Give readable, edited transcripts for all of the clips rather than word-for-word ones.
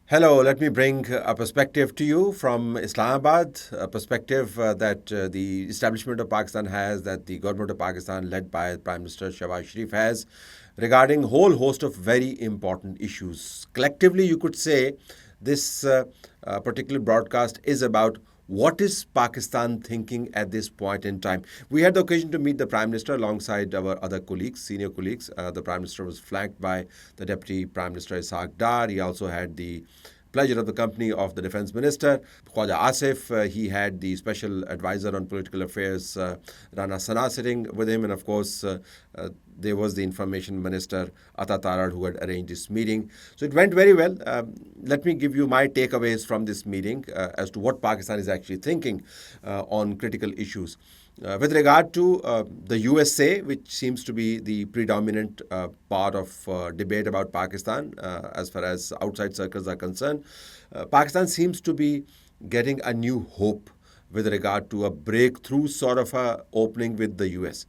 Hello, let me bring a perspective to you from Islamabad, a perspective that the establishment of Pakistan has, that the government of Pakistan led by Prime Minister Shehbaz Sharif has, regarding a whole host of very important issues. Collectively, you could say this particular broadcast is about what is Pakistan thinking at this point in time? We had the occasion to meet the Prime Minister alongside our other colleagues, senior colleagues. The Prime Minister was flanked by the Deputy Prime Minister Ishaq Dar. He also had the pleasure of the company of the Defence Minister, Khwaja Asif. He had the Special Advisor on Political Affairs, Rana Sana, sitting with him. And of course, there was the Information Minister, Ata Tarad, who had arranged this meeting. So it went very well. Let me give you my takeaways from this meeting as to what Pakistan is actually thinking on critical issues. With regard to the USA, which seems to be the predominant part of debate about Pakistan as far as outside circles are concerned, Pakistan seems to be getting a new hope with regard to a breakthrough sort of a opening with the US.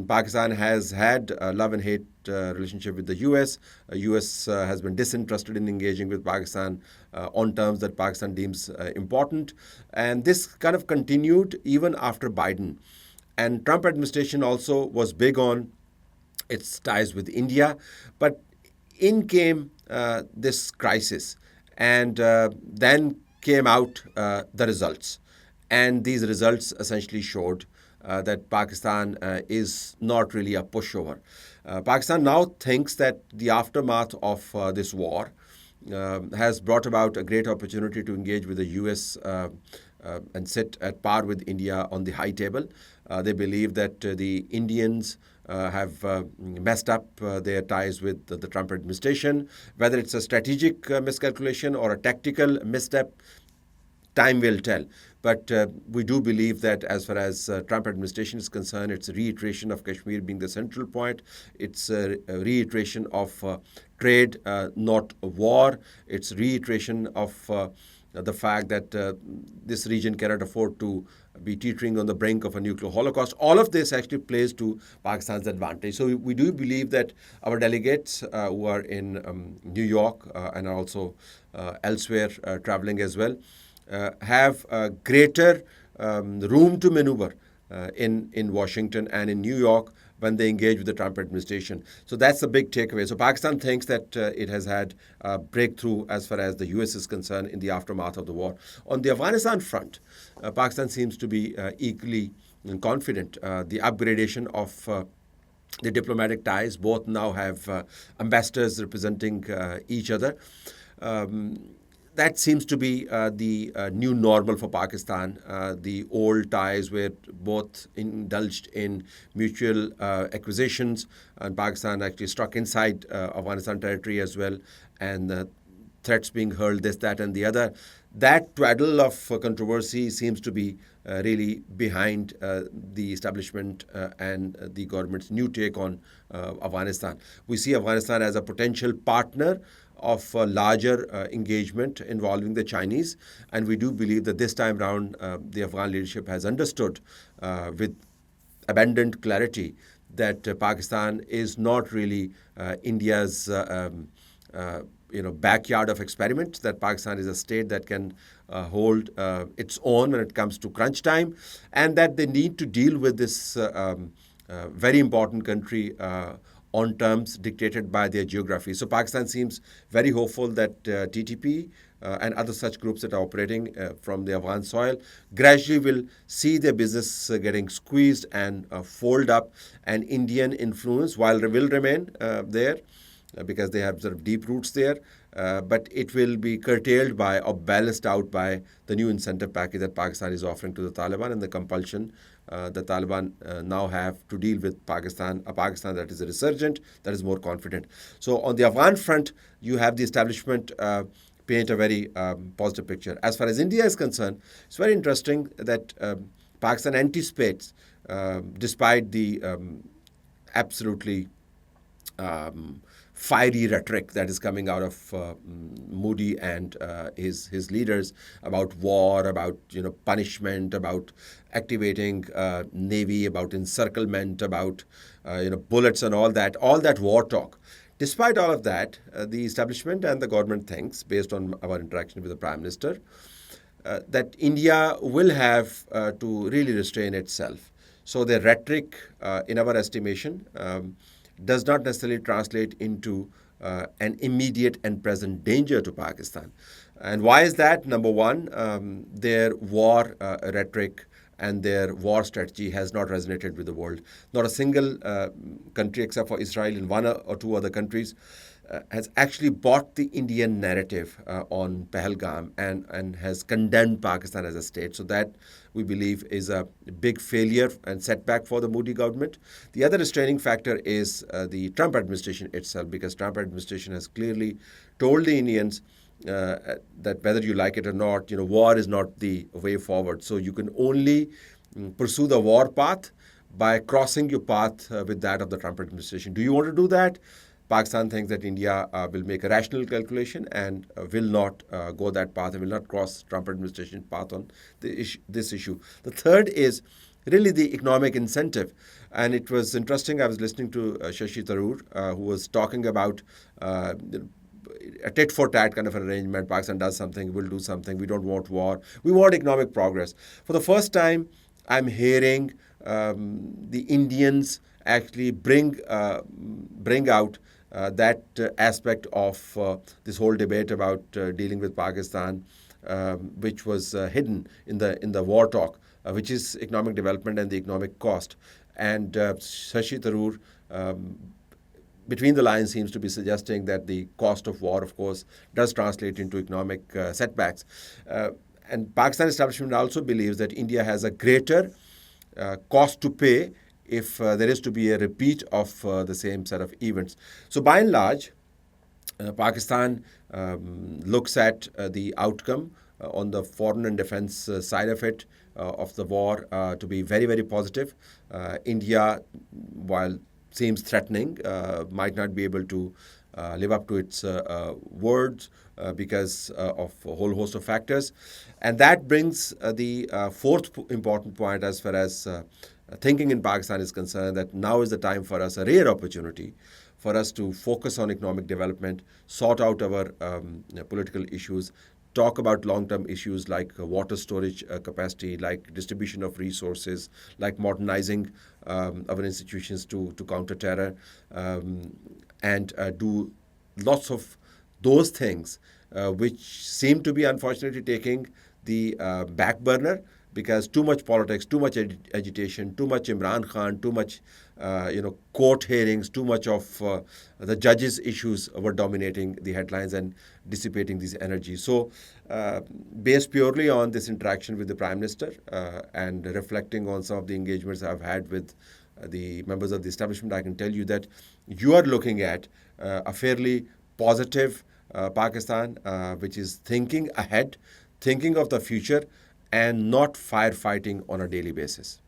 Pakistan has had a love and hate relationship with the US. US has been disinterested in engaging with Pakistan on terms that Pakistan deems important. And this kind of continued even after Biden. And Trump administration also was big on its ties with India. But in came this crisis. And then came out the results. And these results essentially showed that Pakistan is not really a pushover. Pakistan now thinks that the aftermath of this war has brought about a great opportunity to engage with the US and sit at par with India on the high table. They believe that the Indians have messed up their ties with the Trump administration. Whether it's a strategic miscalculation or a tactical misstep, time will tell. But we do believe that as far as Trump administration is concerned, it's a reiteration of Kashmir being the central point. It's a reiteration of trade, not war. It's reiteration of the fact that this region cannot afford to be teetering on the brink of a nuclear holocaust. All of this actually plays to Pakistan's advantage. So we do believe that our delegates who are in New York and are also elsewhere traveling as well, have a greater room to maneuver in Washington and in New York when they engage with the Trump administration. So that's a big takeaway. So Pakistan thinks that it has had a breakthrough as far as the US is concerned in the aftermath of the war. On the Afghanistan front, Pakistan seems to be equally confident. The upgradation of the diplomatic ties, both now have ambassadors representing each other. That seems to be the new normal for Pakistan. The old ties were both indulged in mutual acquisitions, and Pakistan actually struck inside Afghanistan territory as well, and threats being hurled, this, that, and the other. That twaddle of controversy seems to be really behind the establishment and the government's new take on Afghanistan. We see Afghanistan as a potential partner of a larger engagement involving the Chinese. And we do believe that this time round, the Afghan leadership has understood with abundant clarity that Pakistan is not really India's backyard of experiments, that Pakistan is a state that can hold its own when it comes to crunch time, and that they need to deal with this very important country on terms dictated by their geography. So Pakistan seems very hopeful that TTP and other such groups that are operating from the Afghan soil gradually will see their business getting squeezed and fold up, and Indian influence, while will remain there, because they have sort of deep roots there, but it will be curtailed by or balanced out by the new incentive package that Pakistan is offering to the Taliban and the compulsion the Taliban now have to deal with a Pakistan that is a resurgent, that is more confident. So on the Afghan front, you have the establishment paint a very positive picture. As far as India is concerned, it's very interesting that Pakistan anticipates, despite the absolutely fiery rhetoric that is coming out of Modi and his leaders about war, about punishment, about activating Navy, about encirclement, about bullets and all that war talk Despite all of that, the establishment and the government thinks, based on our interaction with the Prime Minister, that India will have to really restrain itself. So the rhetoric, in our estimation, does not necessarily translate into an immediate and present danger to Pakistan. And why is that? Number one, their war rhetoric and their war strategy has not resonated with the world. Not a single country, except for Israel and one or two other countries, has actually bought the Indian narrative on Pahalgam and has condemned Pakistan as a state. So that, we believe, is a big failure and setback for the Modi government. The other restraining factor is the Trump administration itself, because Trump administration has clearly told the Indians that whether you like it or not, war is not the way forward. So you can only pursue the war path by crossing your path with that of the Trump administration. Do you want to do that? Pakistan thinks that India will make a rational calculation and will not go that path and will not cross Trump administration path on this issue. The third is really the economic incentive. And it was interesting, I was listening to Shashi Tharoor, who was talking about a tit-for-tat kind of an arrangement. Pakistan does something, we'll do something. We don't want war. We want economic progress. For the first time, I'm hearing the Indians actually bring out that aspect of this whole debate about dealing with Pakistan, which was hidden in the war talk, which is economic development and the economic cost. And Shashi Tharoor, between the lines, seems to be suggesting that the cost of war, of course, does translate into economic setbacks. And Pakistan establishment also believes that India has a greater cost to pay if there is to be a repeat of the same set of events. So by and large, Pakistan looks at the outcome on the foreign and defense side of it, of the war, to be very, very positive. India, while seems threatening, might not be able to live up to its words because of a whole host of factors. And that brings the fourth important point as far as thinking in Pakistan is concerned, that now is the time for us, a rare opportunity for us to focus on economic development, sort out our political issues, talk about long-term issues like water storage capacity, like distribution of resources, like modernizing our institutions to counter terror, and do lots of those things which seem to be unfortunately taking the back burner, because too much politics, too much agitation, too much Imran Khan, too much court hearings, too much of the judges' issues were dominating the headlines and dissipating these energies. So based purely on this interaction with the Prime Minister and reflecting on some of the engagements I've had with the members of the establishment, I can tell you that you are looking at a fairly positive Pakistan, which is thinking ahead, thinking of the future, and not firefighting on a daily basis.